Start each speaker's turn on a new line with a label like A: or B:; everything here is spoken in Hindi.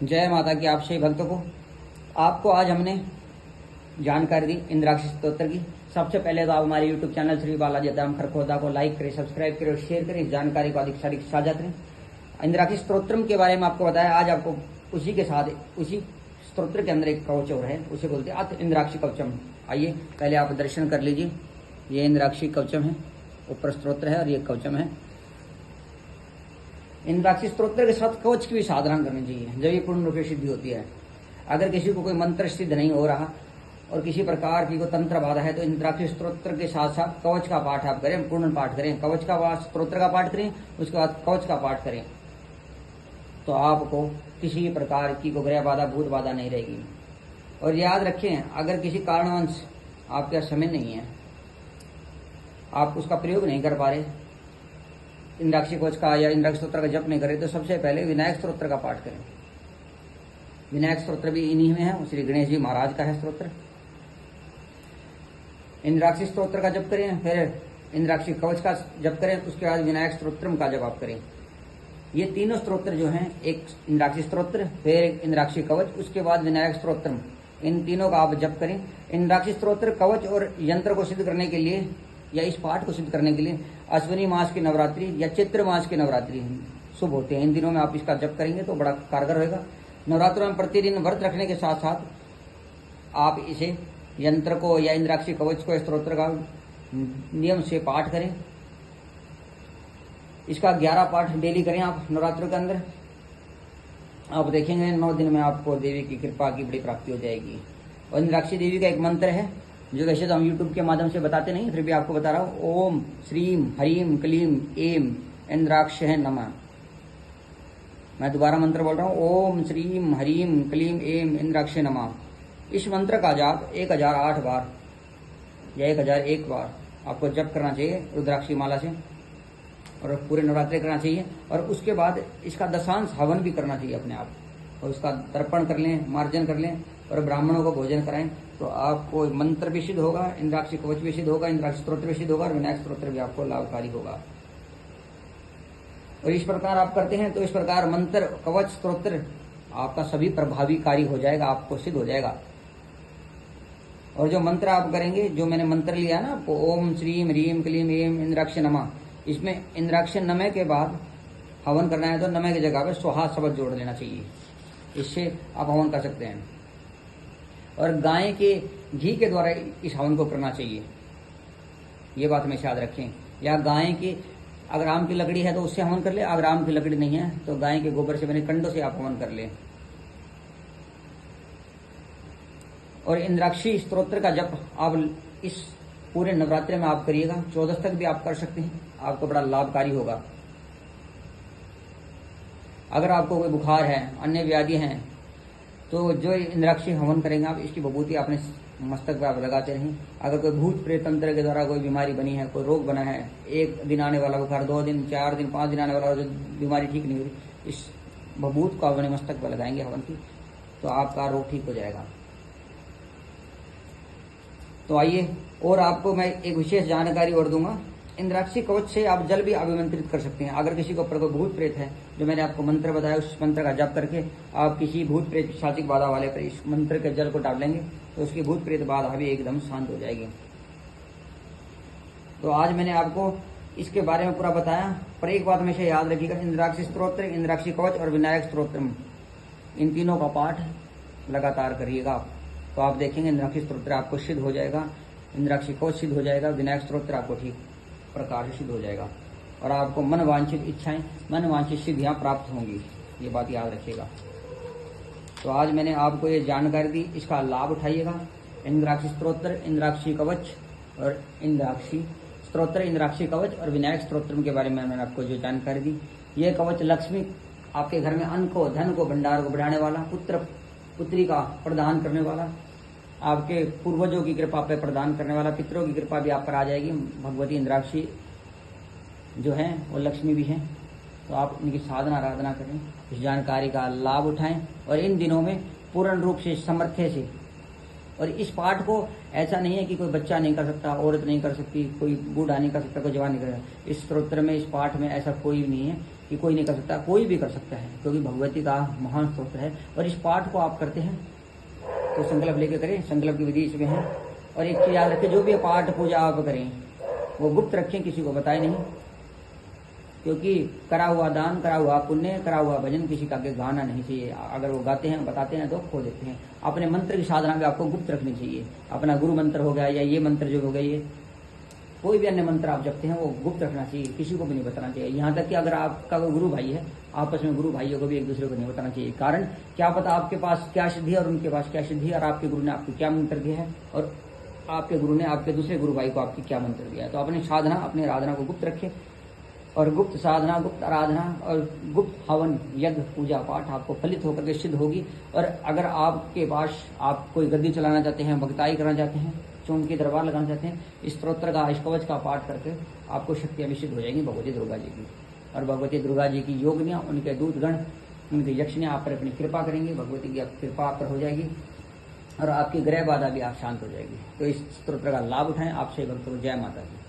A: जय माता की आप सभी भक्तों को। आपको आज हमने जानकारी दी इंद्राक्षी स्तोत्र की। सबसे पहले तो आप हमारे YouTube चैनल श्री बालाजी धाम खरखोदा को लाइक करें, सब्सक्राइब करें और शेयर करें। इस जानकारी को अधिक से अधिक साझा करें। इंद्राक्षी स्तोत्रम के बारे में आपको बताया। आज आपको उसी के साथ उसी स्तोत्र के अंदर एक कवच और है, उसे बोलते हैं अथ इंद्राक्षी कवचम। आइए पहले आप दर्शन कर लीजिए। ये इंद्राक्षी कवचम है, ऊपर स्तोत्र है और ये कवचम है। इंद्राक्षी स्तोत्र के साथ कवच की भी साधना करनी चाहिए, जब ये पूर्ण रूप से सिद्धि होती है। अगर किसी को कोई मंत्र सिद्ध नहीं हो रहा और किसी प्रकार की कोई तंत्र बाधा है तो इंद्राक्षी स्तोत्र के साथ साथ कवच का पाठ आप करें, पूर्ण पाठ करें। कवच का पाठ, स्तोत्र का पाठ करें, उसके बाद कवच का पाठ करें, तो आपको किसी प्रकार की कोई ग्रह बाधा, भूत बाधा नहीं रहेगी। और याद रखें, अगर किसी कारणवश आपके समय नहीं है, आप उसका प्रयोग नहीं कर पा रहे, इंद्राक्षी कवच का या इंद्राक्षी स्तोत्र का जप नहीं करें, तो सबसे पहले विनायक स्तोत्र का पाठ करें। विनायक स्तोत्र भी इन्हीं में है, श्री गणेश जी महाराज का है स्तोत्र। इंद्राक्षी स्तोत्र का जप करें, फिर इंद्राक्षी कवच का जप करें, उसके बाद विनायक स्तोत्रम का जप आप करें। ये तीनों स्तोत्र जो हैं, एक इंद्राक्षी स्तोत्र, फिर एक इंद्राक्षी कवच, उसके बाद विनायक स्तोत्रम, इन तीनों का आप जप करें। इंद्राक्षी स्तोत्र, कवच और यंत्र को सिद्ध करने के लिए या इस पाठ को सिद्ध करने के लिए अश्विनी मास की नवरात्रि या चैत्र मास की नवरात्रि शुभ होते हैं। इन दिनों में आप इसका जप करेंगे तो बड़ा कारगर होगा। नवरात्रों में प्रतिदिन व्रत रखने के साथ साथ आप इसे यंत्र को या इंद्राक्षी कवच को, स्तोत्र का नियम से पाठ करें। इसका 11 पाठ डेली करें आप नवरात्रों के अंदर। आप देखेंगे 9 दिन में आपको देवी की कृपा की बड़ी प्राप्ति हो जाएगी। और इंद्राक्षी देवी का एक मंत्र है जो वैसे तो हम YouTube के माध्यम से बताते नहीं, फिर भी आपको बता रहा हूँ। ओम श्रीम हरीम क्लीम एम इंद्राक्ष नमः। मैं दोबारा मंत्र बोल रहा हूँ, ओम श्रीम हरीम क्लीम एम इंद्राक्ष नमः। इस मंत्र का जाप 1008 बार या 1001 बार आपको जप करना चाहिए रुद्राक्षी माला से, और पूरे नवरात्रि करना चाहिए। और उसके बाद इसका दशांश हवन भी करना चाहिए अपने आप, और उसका तर्पण कर लें, मार्जन कर लें और ब्राह्मणों को भोजन कराएं, तो आपको मंत्र भी सिद्ध होगा, इंद्राक्षी कवच भी सिद्ध होगा, इंद्राक्षी स्तोत्र भी सिद्ध होगा और विनायक स्तोत्र भी आपको लाभकारी होगा। और इस प्रकार आप करते हैं तो इस प्रकार मंत्र, कवच, स्तोत्र आपका सभी प्रभावीकारी हो जाएगा, आपको सिद्ध हो जाएगा। और जो मंत्र आप करेंगे, जो मैंने मंत्र लिया ना आपको, ओम श्रीम ह्रीम क्लीम एम इंद्राक्ष नमः, इसमें इंद्राक्ष नमः के बाद हवन करना है तो नमः की जगह पर स्वाहा शब्द जोड़ लेना चाहिए। इससे आप हवन कर सकते हैं। और गाय के घी के द्वारा इस हवन को करना चाहिए, ये बात हमेशा याद रखें। या गाय की अगर आम की लकड़ी है तो उससे हवन कर ले, अगर आम की लकड़ी नहीं है तो गाय के गोबर से बने कंडों से आप हवन कर ले। और इंद्राक्षी स्तोत्र का जप आप इस पूरे नवरात्रि में आप करिएगा, 14 तक भी आप कर सकते हैं, आपको बड़ा लाभकारी होगा। अगर आपको कोई बुखार है, अन्य व्याधि हैं, तो जो इंद्राक्षी हवन करेंगे आप, इसकी विभूति अपने मस्तक पर आप लगाते रहें। अगर कोई भूत प्रेत तंत्र के द्वारा कोई बीमारी बनी है, कोई रोग बना है, 1 दिन आने वाला बुखार, 2 दिन, 4 दिन, 5 दिन आने वाला जो बीमारी ठीक नहीं हुई, इस विभूत को अपने मस्तक पर लगाएंगे हवन की, तो आपका रोग ठीक हो जाएगा। तो आइए, और आपको मैं एक विशेष जानकारी और दूंगा। इंद्राक्षी कवच से आप जल भी अभिमंत्रित कर सकते हैं। अगर किसी को ऊपर कोई भूत प्रेत है, जो मैंने आपको मंत्र बताया, उस मंत्र का जप करके आप किसी भूत प्रेत शाचिक बाधा वाले पर इस मंत्र के जल को डाल लेंगे तो उसकी भूत प्रेत बाधा भी एकदम शांत हो जाएगी। तो आज मैंने आपको इसके बारे में पूरा बताया, पर एक बात हमेशा याद रखिएगा, इंद्राक्षी स्तोत्र, इंद्राक्षी कवच और विनायक स्तोत्रम, इन तीनों का पाठ लगातार करिएगा आप, तो आप देखेंगे इंद्राक्षी स्तोत्र आपको सिद्ध हो जाएगा, इंद्राक्षी कवच सिद्ध हो जाएगा, विनायक स्तोत्र आपको ठीक प्रकार से सिद्ध हो जाएगा और आपको मन वांछित इच्छाएं, मन वांछित सिद्धियां प्राप्त होंगी। ये बात याद रखिएगा। तो आज मैंने आपको ये जानकारी दी, इसका लाभ उठाइएगा। इंद्राक्षी स्तोत्र, इंद्राक्षी कवच और इंद्राक्षी स्तोत्र, इंद्राक्षी कवच और विनायक स्तोत्र के बारे में मैंने आपको जो जानकारी दी। ये कवच लक्ष्मी, आपके घर में अन्न को, धन को, भंडार को बढ़ाने वाला, पुत्र पुत्री का प्रदान करने वाला, आपके पूर्वजों की कृपा पे प्रदान करने वाला, पितरों की कृपा भी आप पर आ जाएगी। भगवती इंद्राक्षी जो है वो लक्ष्मी भी हैं, तो आप इनकी साधना आराधना करें, इस जानकारी का लाभ उठाएं और इन दिनों में पूर्ण रूप से समर्थ्य से। और इस पाठ को ऐसा नहीं है कि कोई बच्चा नहीं कर सकता, औरत नहीं कर सकती, कोई बूढ़ा नहीं कर सकता, कोई जवान नहीं कर सकता। इस स्तोत्र में, इस पाठ में ऐसा कोई नहीं है। कि कोई नहीं कर सकता, कोई भी कर सकता है, क्योंकि भगवती का महान स्तोत्र है। और इस पाठ को आप करते हैं तो संकल्प लेके करें, संकल्प की विधि इसमें है। और एक चीज याद रखें, जो भी पाठ पूजा आप करें वो गुप्त रखें, किसी को बताए नहीं, क्योंकि करा हुआ दान, करा हुआ पुण्य, करा हुआ भजन किसी का आगे गाना नहीं चाहिए। अगर वो गाते हैं, बताते हैं तो खो देते हैं। अपने मंत्र की साधना भी आपको गुप्त रखनी चाहिए। अपना गुरु मंत्र हो गया या ये मंत्र जो हो गया, ये कोई भी अन्य मंत्र आप जपते हैं वो गुप्त रखना चाहिए, किसी को भी नहीं बताना चाहिए। यहाँ तक कि अगर आपका कोई गुरु भाई है, आपस में गुरु भाइयों को भी एक दूसरे को नहीं बताना चाहिए। कारण क्या पता आपके पास क्या सिद्धि है और उनके पास क्या सिद्धि है, और आपके गुरु ने आपको क्या मंत्र दिया है और आपके गुरु ने आपके दूसरे गुरु भाई को आपकी क्या मंत्र दिया है। तो अपनी साधना, अपनी आराधना को गुप्त रखें। और गुप्त साधना, गुप्त आराधना और गुप्त हवन, यज्ञ, पूजा पाठ आपको फलित होकर के सिद्ध होगी। और अगर आपके पास आप कोई गद्दी चलाना चाहते हैं, भक्ताई करना चाहते हैं, चौंक के दरबार लगाना चाहते हैं, इस स्तोत्र का, इस कवच का पाठ करके आपको शक्तियां भी सिद्ध हो जाएंगी भगवती दुर्गा जी की। और भगवती दुर्गा जी की योगनियां, उनके दूतगण, उनकी यक्षियां आप पर अपनी कृपा करेंगी, भगवती की कृपा आप पर हो जाएगी और आपकी ग्रह बाधा भी आप शांत हो जाएगी। तो इस स्तोत्र का लाभ उठाएं। आपसे भक्तों को जय माता दी।